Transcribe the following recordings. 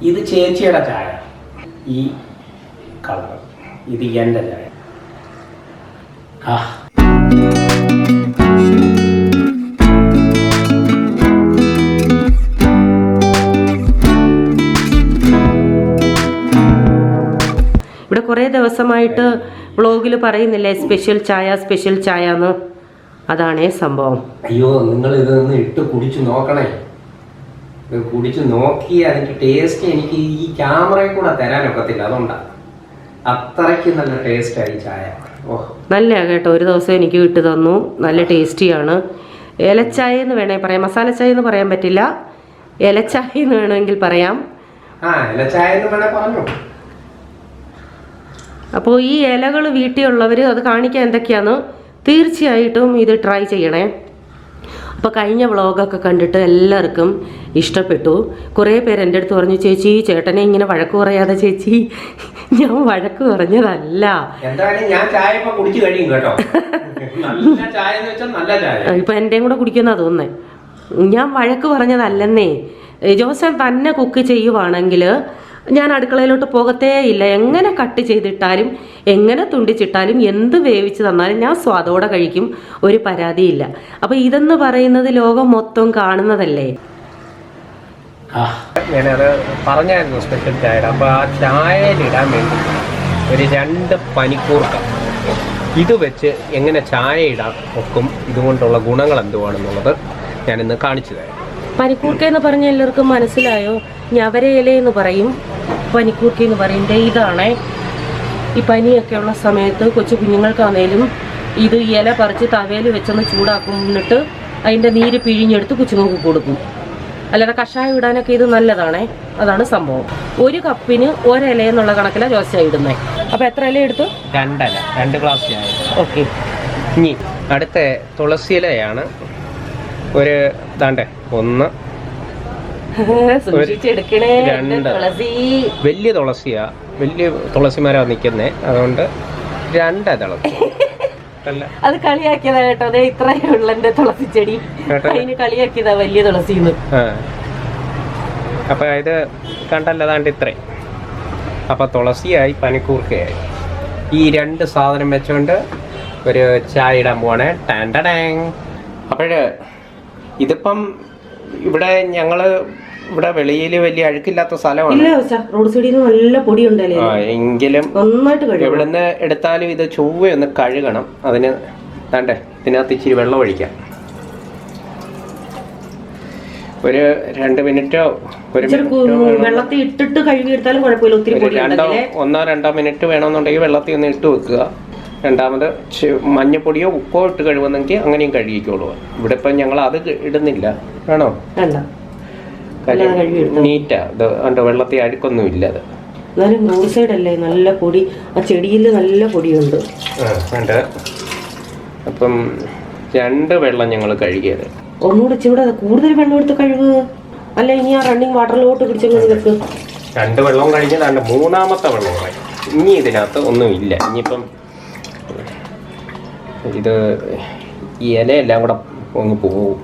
ഇത് ചേച്ചിയുടെ ചായ, ഈ കളർ ഇത് എൻ്റെ ചായ. ആ ഇവിടെ കുറേ ദിവസമായിട്ട് വ്ളോഗിൽ പറയുന്നില്ലേ സ്പെഷ്യൽ ചായ എന്ന്. അതാണേ സംഭവം. അയ്യോ, നിങ്ങൾ ഇതൊന്ന് ഇട്ട് കുടിച്ചു നോക്കണേ. ഇത് കുടിച്ചു നോക്കി അതിന്റെ ടേസ്റ്റ് എനിക്ക് ഈ ക്യാമറയിൽ കൂടെ തരാനൊക്കത്തില്ല. അതുകൊണ്ടാണ് അത്രയ്ക്ക് നല്ല ടേസ്റ്റായി ചായ. നല്ല കേട്ടോ, ഒരു ദിവസം എനിക്ക് ഇട്ട് തന്നു. നല്ല ടേസ്റ്റിയാണ്. ഏലച്ചായ എന്ന് വേണേ പറയാം, മസാല ചായ എന്ന് പറയാൻ പറ്റില്ല. ഏലച്ചായ എന്ന് വേണമെങ്കിൽ പറയാം. ഏലച്ചായ എന്ന് വേണേ പറഞ്ഞു. അപ്പോൾ ഈ ഇലകൾ വീട്ടിലുള്ളവർ അത് കാണിക്കാൻ എന്തൊക്കെയാന്ന് തീർച്ചയായിട്ടും ഇത് ട്രൈ ചെയ്യണേ. അപ്പോൾ കഴിഞ്ഞ വ്ളോഗൊക്കെ കണ്ടിട്ട് എല്ലാവർക്കും ഇഷ്ടപ്പെട്ടു. കുറേ പേര് എൻ്റെ അടുത്ത് പറഞ്ഞു, ചേച്ചി ചേട്ടനെ ഇങ്ങനെ വഴക്ക് പറയാതെ ചേച്ചി. ഞാൻ വഴക്ക് പറഞ്ഞതല്ല. ഇപ്പം എൻ്റെയും കൂടെ കുടിക്കുന്ന തോന്നേ. ഞാൻ വഴക്ക് പറഞ്ഞതല്ലെന്നേ. ജോസഫ് തന്നെ കുക്ക് ചെയ്യുവാണെങ്കിൽ ഞാൻ അടുക്കളയിലോട്ട് പോകത്തേ ഇല്ല. എങ്ങനെ കട്ട് ചെയ്തിട്ടാലും എങ്ങനെ തുണ്ടിച്ചിട്ടാലും എന്ത് വേവിച്ച് തന്നാലും ഞാൻ സ്വാദോടെ കഴിക്കും, ഒരു പരാതിയില്ല. അപ്പോൾ ഇതെന്ന് പറയുന്നത് ലോകം മൊത്തം കാണുന്നതല്ലേ. ഞാനത് പറഞ്ഞായിരുന്നു സ്പെഷ്യൽ ചായ. അപ്പോൾ ആ ചായയിലിടാൻ വേണ്ടി ഒരു 2 പനിക്കൂർക്ക ഇത് വെച്ച് എങ്ങനെ ചായ ഇടാൻ ഒക്കും, ഇതുകൊണ്ടുള്ള ഗുണങ്ങൾ എന്തുവാണെന്നുള്ളത് ഞാനിന്ന് കാണിച്ചു തരാം. പനിക്കൂർക്ക എന്ന് പറഞ്ഞ എല്ലാവർക്കും മനസ്സിലായോ? ഞവരയില എന്ന് പറയും, പനിക്കൂർക്ക എന്ന് പറയും. ഇതാണേ ഈ പനിയൊക്കെ ഉള്ള സമയത്ത് കൊച്ചു കുഞ്ഞുങ്ങൾക്കാണേലും ഇത് ഇല പറിച്ച് തവയിൽ വെച്ചൊന്ന് ചൂടാക്കുന്നിട്ട് അതിൻ്റെ നീര് പിഴിഞ്ഞെടുത്ത് കൊച്ചുങ്ങൾക്ക് കൊടുക്കും. അല്ലാതെ കഷായം ഇടാനൊക്കെ ഇത് നല്ലതാണേ. അതാണ് സംഭവം. 1 കപ്പിന് 1 ഇല എന്നുള്ള കണക്കിലാണ് ജോസ് ഇടുന്നത്. അപ്പോൾ എത്ര ഇല എടുത്തു? 2 ഇല, 2 ഗ്ലാസ് ചായ. ഓക്കെ. ഇനി അടുത്ത തുളസി ഇലയാണ്. ഒരു 1 വലിയ തുളസിയാ, വലിയ തുളസിമരാ നിൽക്കുന്നേ. അതുകൊണ്ട് 2 തുളസി. അത് കളിയാക്കിയതാ കേട്ടോ. അതെ, ഇത്രയേ ഉള്ളു എന്റെ തുളസി ചെടി. അതിന് കളിയാക്കിയതാ വലിയ തുളസിന്ന്. അപ്പൊ ഇത് കണ്ടല്ലോ, അതാണ്ട് ഇത്രയും. അപ്പൊ തുളസിയായി പനിക്കൂർക്കയായി. ഈ 2 സാധനം വെച്ചുകൊണ്ട് ഒരു ചായ ഇടാൻ പോവാണേ. അപ്പോഴ് ഇതിപ്പം ഇവിടെ ഞങ്ങള് ഇവിടെ വെളിയിൽ വലിയ അഴുക്കില്ലാത്ത സ്ഥലമാണ്. റോഡ് സൈഡിൽ നല്ല പൊടിയുണ്ടല്ലേ. എങ്കിലും എവിടുന്ന് എടുത്താലും ഇത് ചൊവ്വയൊന്ന് കഴുകണം. അതിന് താണ്ടേ ഇതിനകത്ത് ഇച്ചിരി വെള്ളം ഒഴിക്കാം. ഒരു 2 മിനിറ്റോ 1 വെള്ളത്തിൽ ഇട്ടിട്ട് കഴുകിയെടുത്താലും കുഴപ്പമില്ല. ഒത്തിരി 1-2 മിനിറ്റ് വേണമെന്നുണ്ടെങ്കിൽ വെള്ളത്തിൽ ഒന്ന് ഇട്ട് വെക്കുക. രണ്ടാമത് മഞ്ഞപ്പൊടിയോ ഉപ്പോ ഇട്ട് കഴുകുന്നെങ്കിൽ അങ്ങനെയും കഴുകിക്കോളൂ. ഇവിടെ ഇപ്പം ഞങ്ങൾ അത് ഇടുന്നില്ല. വേണോ? നീറ്റാ ഇത്. കണ്ടോ, വെള്ളത്തിൽ അഴുക്കൊന്നും ഇല്ല. അത് റോഡ് സൈഡ് അല്ലേ, നല്ല പൊടി. ആ ചെടിയിൽ നല്ല പൊടിയുണ്ട്. വേണ്ട. അപ്പം 2 വെള്ളം ഞങ്ങൾ കഴുകിയത്. ഒന്നുകൂടെ ചൂടാ, കൂടുതൽ വെള്ളം എടുത്ത് കഴുകുക. അല്ല, ഇനി ആ റണ്ണിങ് വാട്ടറിലോട്ട് പിടിച്ചെങ്കിൽ 2 വെള്ളം കഴിഞ്ഞാൽ 3-ാമത്തെ വെള്ളമായി. ഇനി ഇതിനകത്ത് ഒന്നും ഇല്ല. ഇനിയിപ്പം ഇത് ഈ ഇലയെല്ലാം കൂടെ ഒന്ന് പോവും.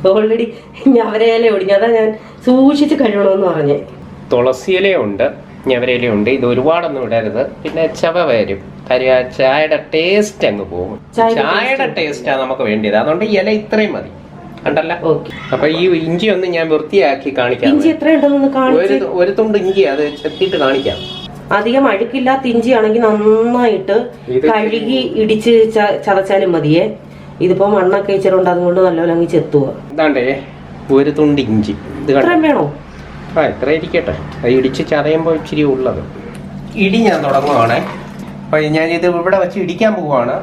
ഓൾറെഡി ഞവരയില ഒടിഞ്ഞു. അതാ ഞാൻ സൂക്ഷിച്ച് കഴുകണമെന്ന് പറഞ്ഞേ. തുളസി ഇലയുണ്ട്, ഞവരയിലയുണ്ട്. ഇത് ഒരുപാടൊന്നും ഇടരുത്, പിന്നെ ചവ വരും. കാര്യം ആ ചായയുടെ ടേസ്റ്റ് അങ്ങ് പോകും. ചായയുടെ ടേസ്റ്റാണ് നമുക്ക് വേണ്ടിയത്. അതുകൊണ്ട് ഇല ഇത്രയും മതി. കണ്ടല്ല. അപ്പൊ ഈ ഇഞ്ചി ഒന്ന് ഞാൻ വൃത്തിയാക്കി കാണിക്കാം. ഒരു തുണ്ട് ഇഞ്ചി അത് ചെത്തിയിട്ട് കാണിക്കാം. അധികം അഴുക്കില്ലാത്ത ഇഞ്ചി ആണെങ്കിൽ നന്നായിട്ട് കഴുകി ഇടിച്ച് ചതച്ചാലും മതിയേ. ഇതിപ്പോ മണ്ണൊക്കെ ഇച്ചിരുണ്ട്, അതുകൊണ്ട് നല്ലപോലെ അങ്ങ് ചെത്തുക. ഇതാണ്ടേ ഒരു തുണ്ട് ഇഞ്ചി. ഇത് വേണോ? ഇത്ര ഇരിക്കട്ടെ. അത് ഇടിച്ച് ചതയുമ്പോൾ ഇച്ചിരി ഉള്ളത്. ഇടി ഞാൻ തുടങ്ങുവാണേ. അപ്പൊ ഞാൻ ഇത് ഇവിടെ വെച്ച് ഇടിക്കാൻ പോവാണ്.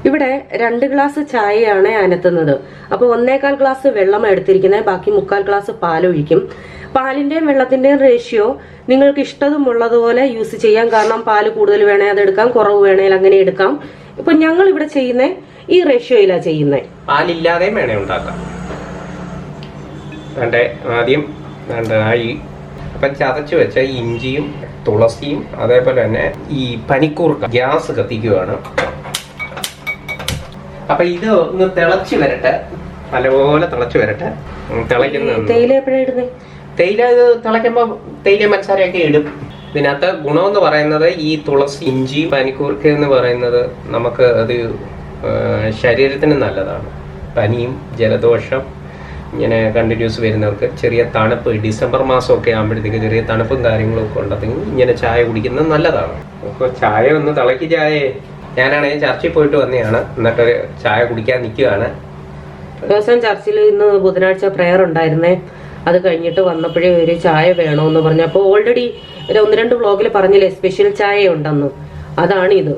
ഇവിടെ 2 ഗ്ലാസ് ചായയാണ് അനത്തുന്നത്. അപ്പോൾ 1/4 ഗ്ലാസ് വെള്ളം എടുത്തിരിക്കുന്നത്, ബാക്കി 3/4 ഗ്ലാസ് പാലൊഴിക്കും. പാലിന്റെയും വെള്ളത്തിന്റെയും റേഷ്യോ നിങ്ങൾക്ക് ഇഷ്ടമുള്ളതുപോലെ യൂസ് ചെയ്യാം. കാരണം പാല് കൂടുതൽ വേണേ അതെടുക്കാം, കുറവ് വേണേൽ അങ്ങനെ എടുക്കാം. ഇപ്പൊ ഞങ്ങൾ ഇവിടെ ചെയ്യുന്ന ഈ റേഷ്യോയിലാ ചെയ്യുന്നത്. പാലില്ലാതെ വേണേ ഉണ്ടാക്കാം. ആദ്യം അപ്പം ചതച്ച് വെച്ച ഇഞ്ചിയും തുളസിയും അതേപോലെ തന്നെ ഈ പനിക്കൂർക്ക ഗ്യാസ് കത്തിക്കുകയാണ്. അപ്പൊ ഇത് ഒന്ന് തിളച്ച് വരട്ടെ, നല്ലപോലെ തിളച്ച് വരട്ടെ. തേയില എപ്പോഴാ ഇടുന്നത്? തേയില ഇത് തിളയ്ക്കുമ്പോ തേയില പഞ്ചസാരയൊക്കെ ഇടും. ഇതിനകത്ത് ഗുണമെന്ന് പറയുന്നത് ഈ തുളസി, ഇഞ്ചി, പനിക്കൂർക്ക എന്ന് പറയുന്നത് നമുക്ക് അത് ശരീരത്തിന് നല്ലതാണ്. പനിയും ജലദോഷം ഇങ്ങനെ കണ്ടിന്യൂസ് വരുന്നവർക്ക്, ചെറിയ തണുപ്പ്, ഡിസംബർ മാസമൊക്കെ ആകുമ്പോഴത്തേക്ക് ചെറിയ തണുപ്പും കാര്യങ്ങളും ഒക്കെ ഉണ്ടെങ്കിൽ ഇങ്ങനെ ചായ കുടിക്കുന്നത് നല്ലതാണ്. അപ്പോൾ ചായ ഒന്ന് തിളക്കി ചായ. ഞാനാണെങ്കിൽ ചർച്ചിൽ പോയിട്ട് വന്നതാണ്, എന്നിട്ട് ചായ കുടിക്കാൻ നിൽക്കുകയാണ്. ദിവസം ചർച്ചിൽ ഇന്ന് ബുധനാഴ്ച പ്രെയർ ഉണ്ടായിരുന്നേ. അത് കഴിഞ്ഞിട്ട് വന്നപ്പോഴേ ഒരു ചായ വേണമെന്ന് പറഞ്ഞു. അപ്പോൾ ഓൾറെഡി 1-2 വ്ളോഗിൽ പറഞ്ഞില്ലേ സ്പെഷ്യൽ ചായ ഉണ്ടെന്ന്. അതാണ് ഇത്.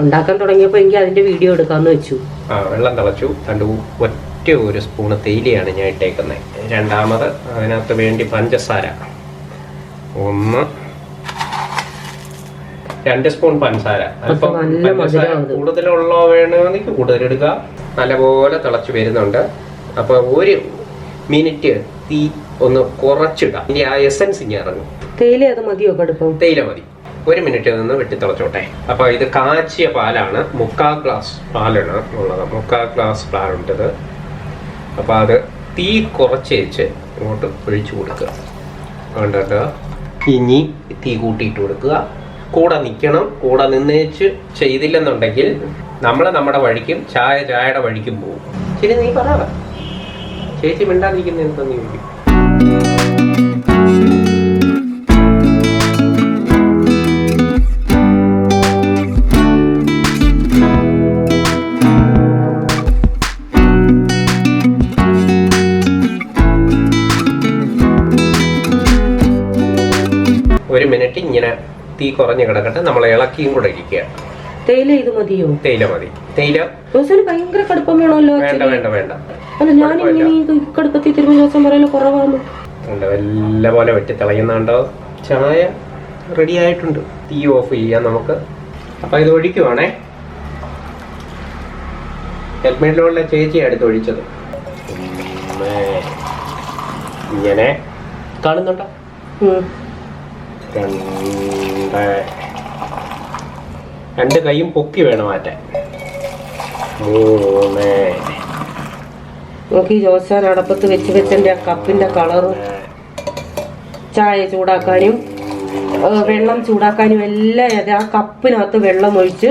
ഉണ്ടാക്കാൻ തുടങ്ങിയപ്പോൾ എനിക്ക് അതിന്റെ വീഡിയോ എടുക്കാന്ന് വെച്ചു. വെള്ളം തിളച്ചു. ഒറ്റ ഒരു സ്പൂണ് തേയിലയാണ് ഞാൻ ഇട്ടേക്കുന്നത്. രണ്ടാമത് അതിനകത്ത് വേണ്ടി പഞ്ചസാര 2 സ്പൂൺ പഞ്ചസാര. അല്പം പഞ്ചസാര കൂടുതലുള്ള വേണമെങ്കിൽ കൂടുതലെടുക്കുക. നല്ലപോലെ തിളച്ച് വരുന്നുണ്ട്. അപ്പോൾ 1 മിനിറ്റ് തീ ഒന്ന് കുറച്ചിടുക. ഇനി ആ എസൻസ് ഇനി ഇറങ്ങും. തേയില അത് മതിയോ കടുപ്പം? തേയില മതി. 1 മിനിറ്റ് നിന്ന് വെട്ടി തിളച്ചോട്ടെ. അപ്പോൾ ഇത് കാച്ചിയ പാലാണ്, 3/4 ഗ്ലാസ് പാലാണ് ഉള്ളത്. 3/4 ഗ്ലാസ് പാലുണ്ടത്. അപ്പോൾ അത് തീ കുറച്ച് വെച്ച് ഇങ്ങോട്ട് ഒഴിച്ചു കൊടുക്കുക. കണ്ടിട്ട് ഇനി തീ കൂട്ടിയിട്ട് കൊടുക്കുക. കൂടെ നിൽക്കണം. കൂടെ നിന്നേച്ച് ചെയ്തില്ലെന്നുണ്ടെങ്കിൽ നമ്മൾ നമ്മുടെ വഴിക്കും ചായയുടെ വഴിക്കും പോകും. ശരി, നീ പറയാ. ചേച്ചി മിണ്ടാതിരിക്കുന്ന എന്തെന്ന് ചോദിക്കും. ഒരു മിനിറ്റ് ഇങ്ങനെ തീ കുറഞ്ഞ് കിടക്കട്ടെ. നമ്മൾ ഇളക്കിയും കൂടെ ഇരിക്കുക. തേയില ഇത് മതിയോ? തേയില മതി. തേയില ഭയങ്കര കടുപ്പം വേണമല്ലോ. വേണ്ട വേണ്ട വേണ്ട. അല്ല, ഞാനിങ്ങനെ കടുപ്പത്തിൽ തിരുവനന്തപുരം പറയല്ലോ കുറവാണ്. വല്ല പോലെ വെട്ടി തിളയുന്നുണ്ടോ? ചായ റെഡി ആയിട്ടുണ്ട്. തീ ഓഫ് ചെയ്യാം നമുക്ക്. അപ്പൊ ഇത് ഒഴിക്കുവാണേ. ഹെൽമെറ്റിലുള്ള ചേച്ചി അടുത്ത് ഒഴിച്ചത്. ഇങ്ങനെ കാണുന്നുണ്ടോ? 2 കൈയും പൊക്കി വേണം മാറ്റാൻ. 3. നോക്കി ജോസാൻ അടപ്പത്ത് വെച്ച് വെച്ചെന്റെ ആ കപ്പിന്റെ കളറും ചായ ചൂടാക്കാനും വെള്ളം ചൂടാക്കാനും എല്ലാം ആ കപ്പിനകത്ത് വെള്ളം ഒഴിച്ച്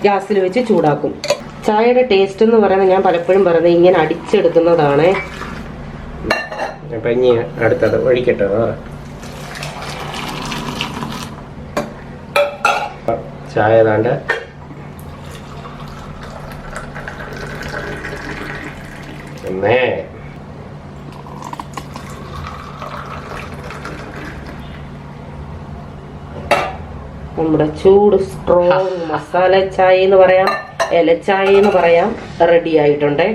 ഗ്യാസിൽ വെച്ച് ചൂടാക്കും. ചായയുടെ ടേസ്റ്റ് എന്ന് പറയുന്നത് ഞാൻ പലപ്പോഴും പറയുന്നത് ഇങ്ങനെ അടിച്ചെടുക്കുന്നതാണ്. അപ്പൊ ഇനി അടുത്തത് ഒഴിക്കട്ടെ. ചായ ഏതാണ്ട് നമ്മുടെ ചൂട് സ്ട്രോങ് മസാല ചായ എന്ന് പറയാം, ഇലച്ചായ എന്ന് പറയാം, റെഡി ആയിട്ടുണ്ട്.